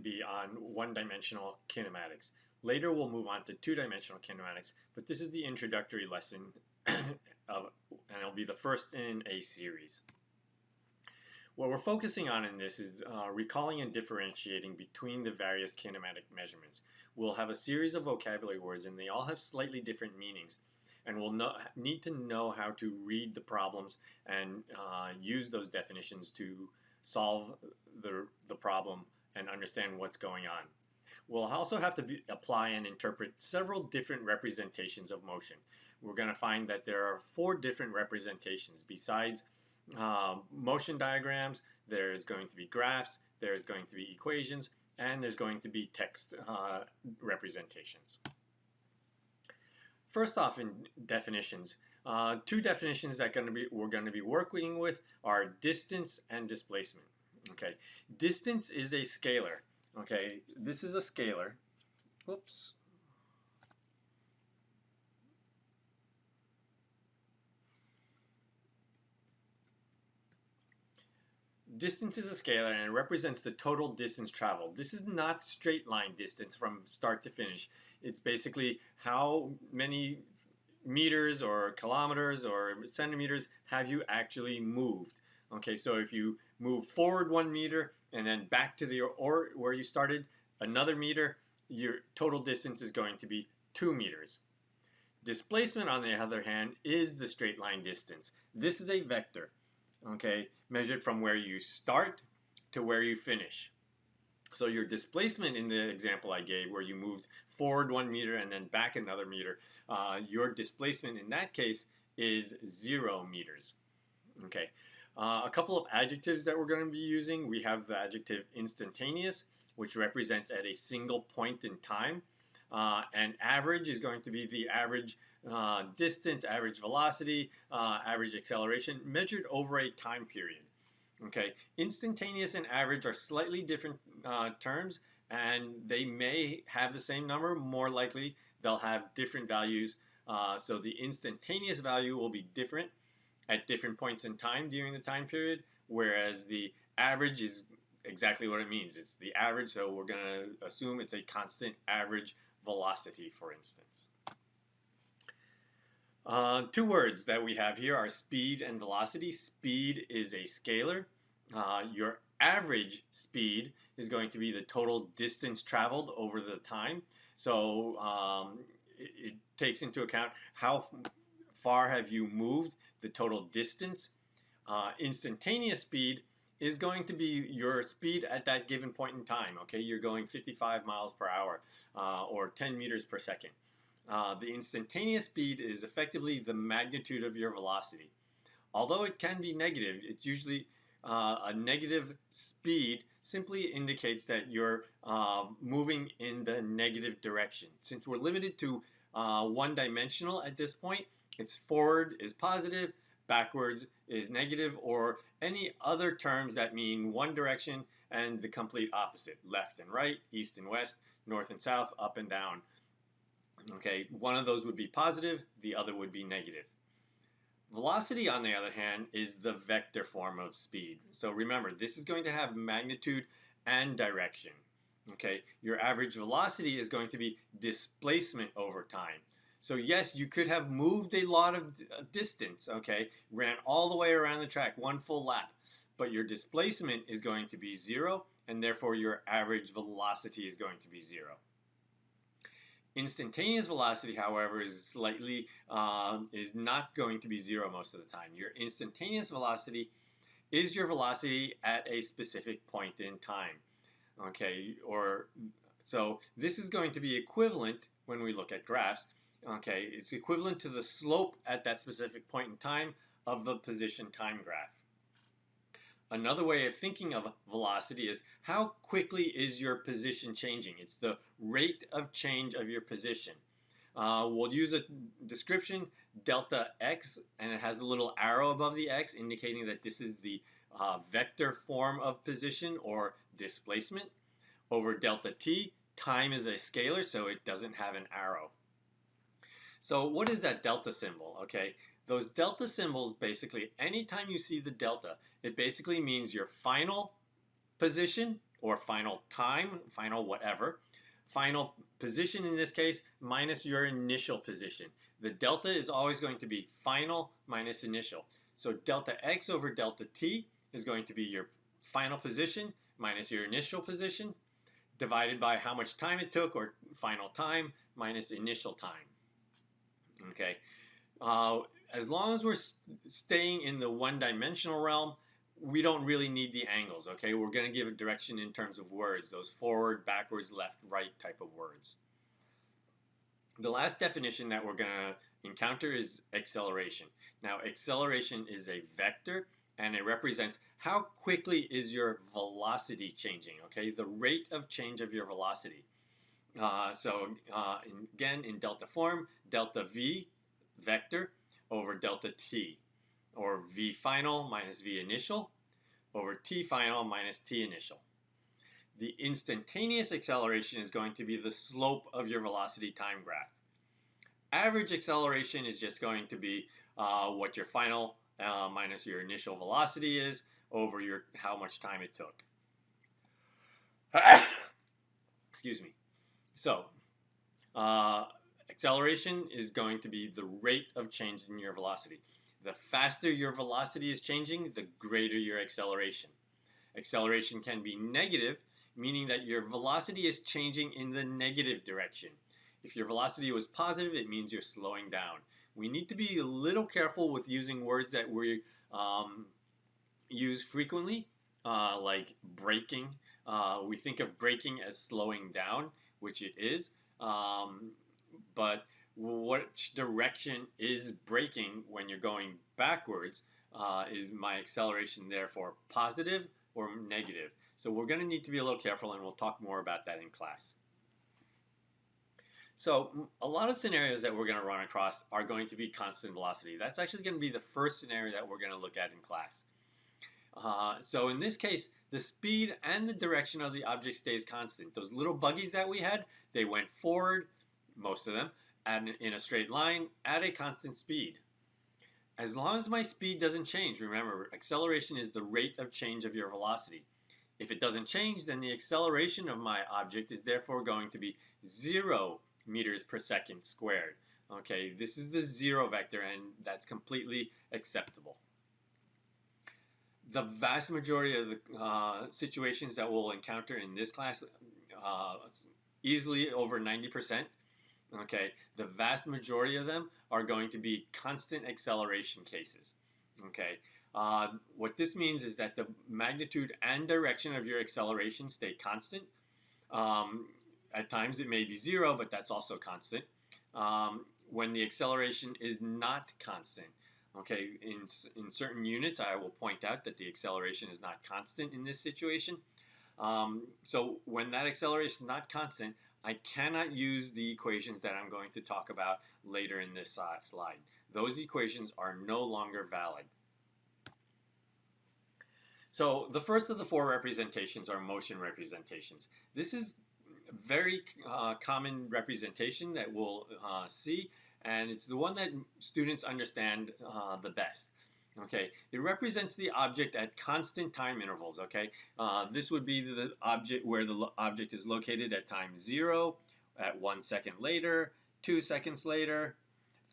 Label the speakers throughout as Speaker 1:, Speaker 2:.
Speaker 1: be on one-dimensional kinematics. Later we'll move on to two-dimensional kinematics, but this is the introductory lesson and it'll be the first in a series. What we're focusing on in this is recalling and differentiating between the various kinematic measurements. We'll have a series of vocabulary words and they all have slightly different meanings, and we'll need to know how to read the problems and use those definitions to solve the problem and understand what's going on. We'll also have to apply and interpret several different representations of motion. We're going to find that there are 4 different representations. Besides motion diagrams, there's going to be graphs, there's going to be equations, and there's going to be text representations. First off, in definitions, 2 definitions that we're going to be working with are distance and displacement. Okay, distance is a scalar. Okay, this is a scalar. Whoops. Distance is a scalar and it represents the total distance traveled. This is not straight line distance from start to finish. It's basically how many meters or kilometers or centimeters have you actually moved. Okay, so if you move forward 1 meter and then back to where you started another meter, your total distance is going to be 2 meters. Displacement, on the other hand, is the straight line distance. This is a vector, okay, measured from where you start to where you finish. So your displacement in the example I gave, where you moved forward 1 meter and then back another meter, your displacement in that case is 0 meters. Okay. A couple of adjectives that we're going to be using. We have the adjective instantaneous, which represents at a single point in time. And average is going to be the average distance, average velocity, average acceleration measured over a time period. Okay, instantaneous and average are slightly different terms, and they may have the same number. More likely, they'll have different values. So the instantaneous value will be different at different points in time during the time period, whereas the average is exactly what it means. It's the average, so we're going to assume it's a constant average velocity, for instance. 2 words that we have here are speed and velocity. Speed is a scalar. Your average speed is going to be the total distance traveled over the time. So it takes into account how far have you moved, the total distance. Instantaneous speed is going to be your speed at that given point in time. Okay, you're going 55 miles per hour or 10 meters per second. The instantaneous speed is effectively the magnitude of your velocity. Although it can be negative, it's usually a negative speed simply indicates that you're moving in the negative direction. Since we're limited to one-dimensional at this point, it's forward is positive, backwards is negative, or any other terms that mean one direction and the complete opposite, left and right, east and west, north and south, up and down. Okay, one of those would be positive, the other would be negative. Velocity, on the other hand, is the vector form of speed. So remember, this is going to have magnitude and direction. Okay, your average velocity is going to be displacement over time. So yes, you could have moved a lot of distance, okay, ran all the way around the track, 1 full lap, but your displacement is going to be 0, and therefore your average velocity is going to be 0. Instantaneous velocity, however, is not going to be 0 most of the time. Your instantaneous velocity is your velocity at a specific point in time. Okay, so this is going to be equivalent when we look at graphs. Okay, it's equivalent to the slope at that specific point in time of the position time graph. Another way of thinking of velocity is how quickly is your position changing. It's the rate of change of your position. We'll use a description, delta x, and it has a little arrow above the x indicating that this is the vector form of position or displacement. Over delta t, time is a scalar, so it doesn't have an arrow. So what is that delta symbol? Okay, those delta symbols, basically anytime you see the delta, it basically means your final position or final time, final whatever. Final position in this case minus your initial position. The delta is always going to be final minus initial. So delta x over delta t is going to be your final position minus your initial position divided by how much time it took, or final time minus initial time. Okay. As long as we're staying in the one-dimensional realm, we don't really need the angles, okay? We're going to give a direction in terms of words, those forward, backwards, left, right type of words. The last definition that we're going to encounter is acceleration. Now, acceleration is a vector, and it represents how quickly is your velocity changing, okay? The rate of change of your velocity. Again, in delta form, delta v, vector, over delta t, or v final minus v initial, over t final minus t initial. The instantaneous acceleration is going to be the slope of your velocity time graph. Average acceleration is just going to be what your final minus your initial velocity is over how much time it took. Excuse me. So, acceleration is going to be the rate of change in your velocity. The faster your velocity is changing, the greater your acceleration. Acceleration can be negative, meaning that your velocity is changing in the negative direction. If your velocity was positive, it means you're slowing down. We need to be a little careful with using words that we use frequently, like braking. We think of braking as slowing down, which it is, but which direction is braking when you're going backwards? Is my acceleration therefore positive or negative? So we're going to need to be a little careful, and we'll talk more about that in class. So a lot of scenarios that we're going to run across are going to be constant velocity. That's actually going to be the first scenario that we're going to look at in class. So in this case, the speed and the direction of the object stays constant. Those little buggies that we had, they went forward, most of them, and in a straight line at a constant speed. As long as my speed doesn't change, remember, acceleration is the rate of change of your velocity. If it doesn't change, then the acceleration of my object is therefore going to be 0 meters per second squared. Okay, this is the 0 vector, and that's completely acceptable. The vast majority of the situations that we'll encounter in this class, easily over 90%, okay, the vast majority of them are going to be constant acceleration cases. Okay, what this means is that the magnitude and direction of your acceleration stay constant. At times it may be 0, but that's also constant. When the acceleration is not constant. Okay, in certain units, I will point out that the acceleration is not constant in this situation. So when that acceleration is not constant, I cannot use the equations that I'm going to talk about later in this slide. Those equations are no longer valid. So the first of the 4 representations are motion representations. This is a very common representation that we'll see, and it's the one that students understand the best. Okay, it represents the object at constant time intervals. Okay, this would be the object where the object is located at time 0, at 1 second later, 2 seconds later,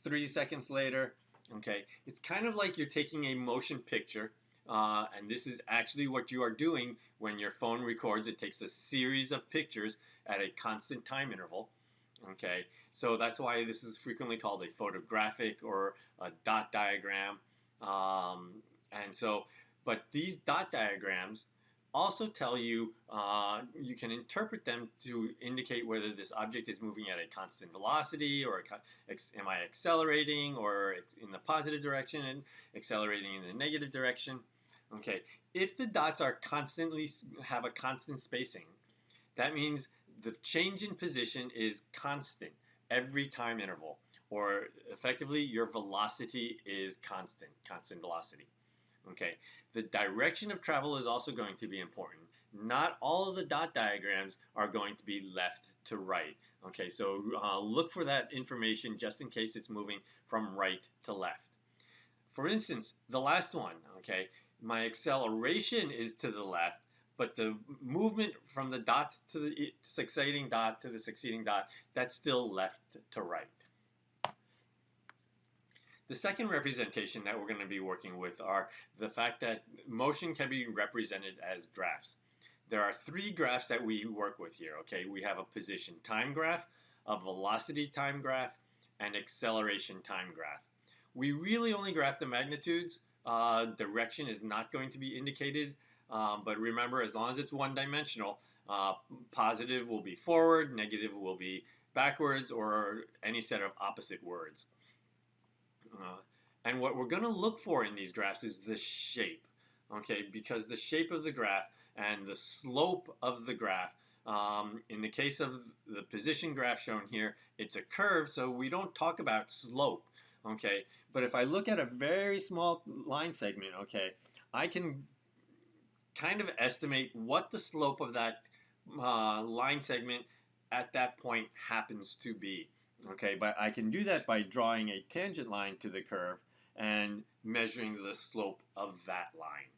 Speaker 1: 3 seconds later. Okay, it's kind of like you're taking a motion picture, and this is actually what you are doing when your phone records. It takes a series of pictures at a constant time interval. Okay, so that's why this is frequently called a photographic or a dot diagram. But these dot diagrams also tell you, you can interpret them to indicate whether this object is moving at a constant velocity, or am I accelerating or in the positive direction and accelerating in the negative direction. Okay, if the dots are have a constant spacing, that means the change in position is constant every time interval, or effectively your velocity is constant velocity. Okay, the direction of travel is also going to be important. Not all of the dot diagrams are going to be left to right. Okay, so look for that information just in case it's moving from right to left. For instance, the last one, okay, my acceleration is to the left, but the movement from the dot to the succeeding dot to the succeeding dot, that's still left to right. The second representation that we're going to be working with are the fact that motion can be represented as graphs. There are three graphs that we work with here, okay? We have a position time graph, a velocity time graph, and acceleration time graph. We really only graph the magnitudes. Direction is not going to be indicated, but remember, as long as it's one-dimensional, positive will be forward, negative will be backwards, or any set of opposite words. And what we're going to look for in these graphs is the shape, okay? Because the shape of the graph and the slope of the graph, in the case of the position graph shown here, it's a curve, so we don't talk about slope, okay? But if I look at a very small line segment, okay, I can kind of estimate what the slope of that line segment at that point happens to be. Okay, but I can do that by drawing a tangent line to the curve and measuring the slope of that line.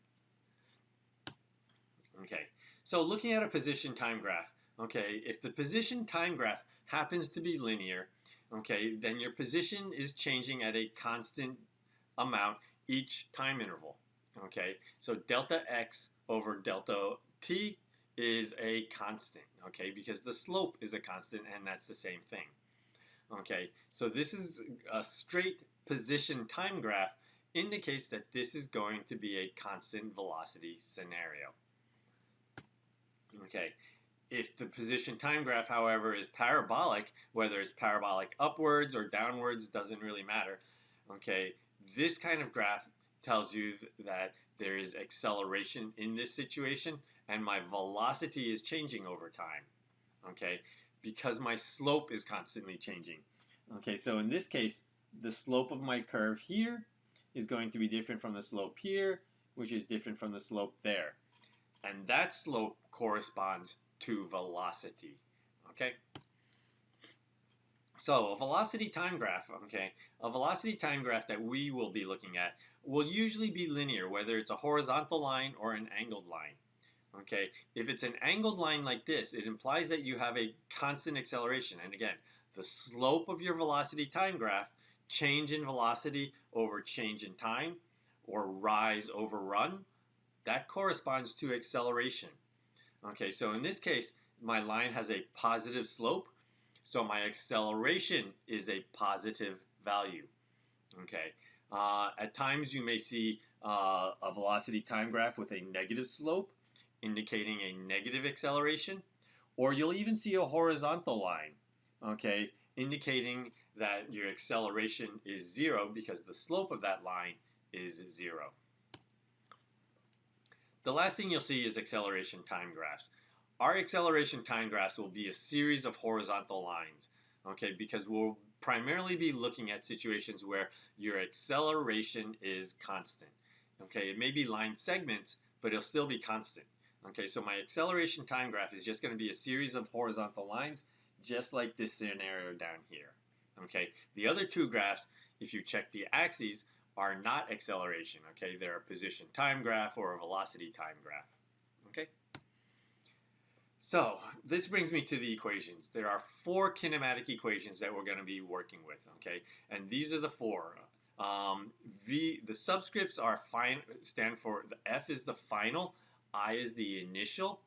Speaker 1: Okay, so looking at a position time graph, okay, if the position time graph happens to be linear, okay, then your position is changing at a constant amount each time interval. Okay, so delta x over delta t is a constant, okay, because the slope is a constant and that's the same thing. Okay, so this is a straight position time graph, indicates that this is going to be a constant velocity scenario. Okay, if the position time graph, however, is parabolic, whether it's parabolic upwards or downwards, doesn't really matter. Okay, this kind of graph tells you that there is acceleration in this situation and my velocity is changing over time. Okay, because my slope is constantly changing. Okay, so in this case, the slope of my curve here is going to be different from the slope here, which is different from the slope there. And that slope corresponds to velocity. Okay? So a velocity time graph, okay, a velocity time graph that we will be looking at will usually be linear, whether it's a horizontal line or an angled line. Okay, if it's an angled line like this, it implies that you have a constant acceleration. And again, the slope of your velocity time graph, change in velocity over change in time, or rise over run, that corresponds to acceleration. Okay, so in this case, my line has a positive slope, so my acceleration is a positive value. Okay, at times you may see a velocity time graph with a negative slope, indicating a negative acceleration, or you'll even see a horizontal line, okay, indicating that your acceleration is 0 because the slope of that line is 0. The last thing you'll see is acceleration time graphs. Our acceleration time graphs will be a series of horizontal lines, okay, because we'll primarily be looking at situations where your acceleration is constant. Okay, it may be line segments, but it'll still be constant. Okay, so my acceleration time graph is just going to be a series of horizontal lines, just like this scenario down here. Okay, the other two graphs, if you check the axes, are not acceleration. Okay, they're a position time graph or a velocity time graph. Okay, so this brings me to the equations. There are 4 kinematic equations that we're going to be working with. Okay, and these are the 4. The subscripts are stand for the F is the final, I is the initial,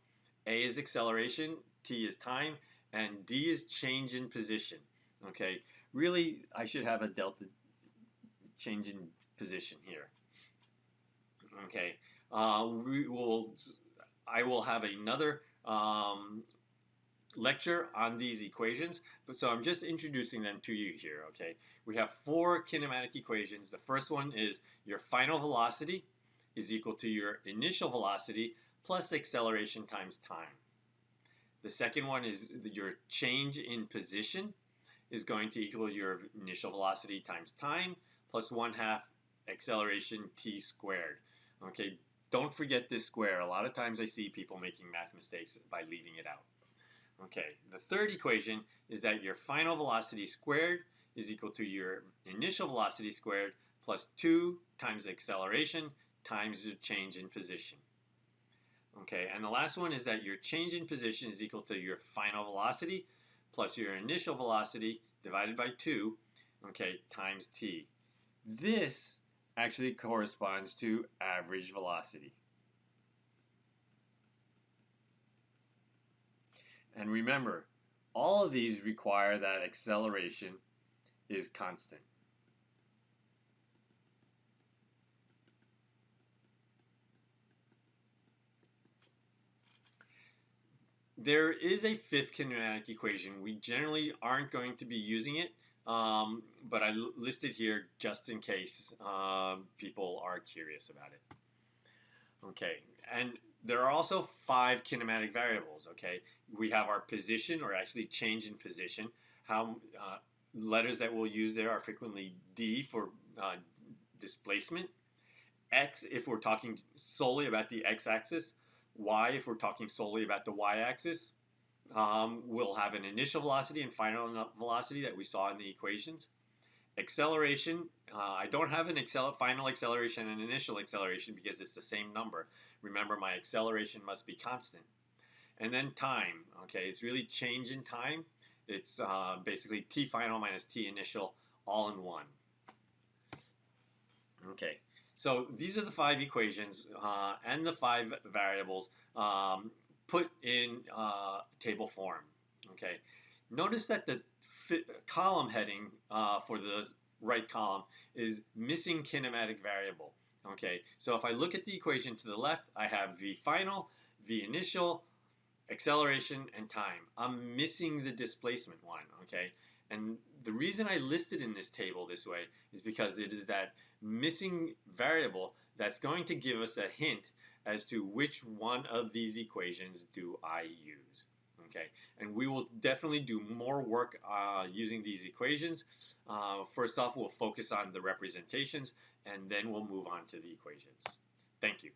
Speaker 1: A is acceleration, T is time, and D is change in position. Okay, really, I should have a delta change in position here. Okay, I will have another lecture on these equations, but so I'm just introducing them to you here. Okay, we have 4 kinematic equations. The first one is your final velocity is equal to your initial velocity plus acceleration times time. The second one is your change in position is going to equal your initial velocity times time plus 1/2 acceleration t squared. Okay, don't forget this square. A lot of times I see people making math mistakes by leaving it out. Okay, the third equation is that your final velocity squared is equal to your initial velocity squared plus 2 times acceleration times the change in position. Okay, and the last one is that your change in position is equal to your final velocity plus your initial velocity divided by 2, okay, times t. This actually corresponds to average velocity. And remember, all of these require that acceleration is constant. There is a fifth kinematic equation. We generally aren't going to be using it, but I listed here just in case people are curious about it. Okay, and there are also 5 kinematic variables. Okay, we have our position, or actually change in position. How letters that we'll use there are frequently D for displacement, X if we're talking solely about the x-axis, Y if we're talking solely about the y-axis. We'll have an initial velocity and final velocity that we saw in the equations. Acceleration, I don't have an final acceleration and initial acceleration because it's the same number. Remember, my acceleration must be constant. And then time, okay, it's really change in time. It's basically t final minus t initial all in one. Okay, so these are the 5 equations and the 5 variables put in table form. Okay, notice that the column heading for the right column is missing kinematic variable. Okay, so if I look at the equation to the left, I have v final, v initial, acceleration, and time. I'm missing the displacement one. Okay, and the reason I listed in this table this way is because it is that missing variable that's going to give us a hint as to which one of these equations do I use. Okay, and we will definitely do more work using these equations. First off, we'll focus on the representations, and then we'll move on to the equations. Thank you.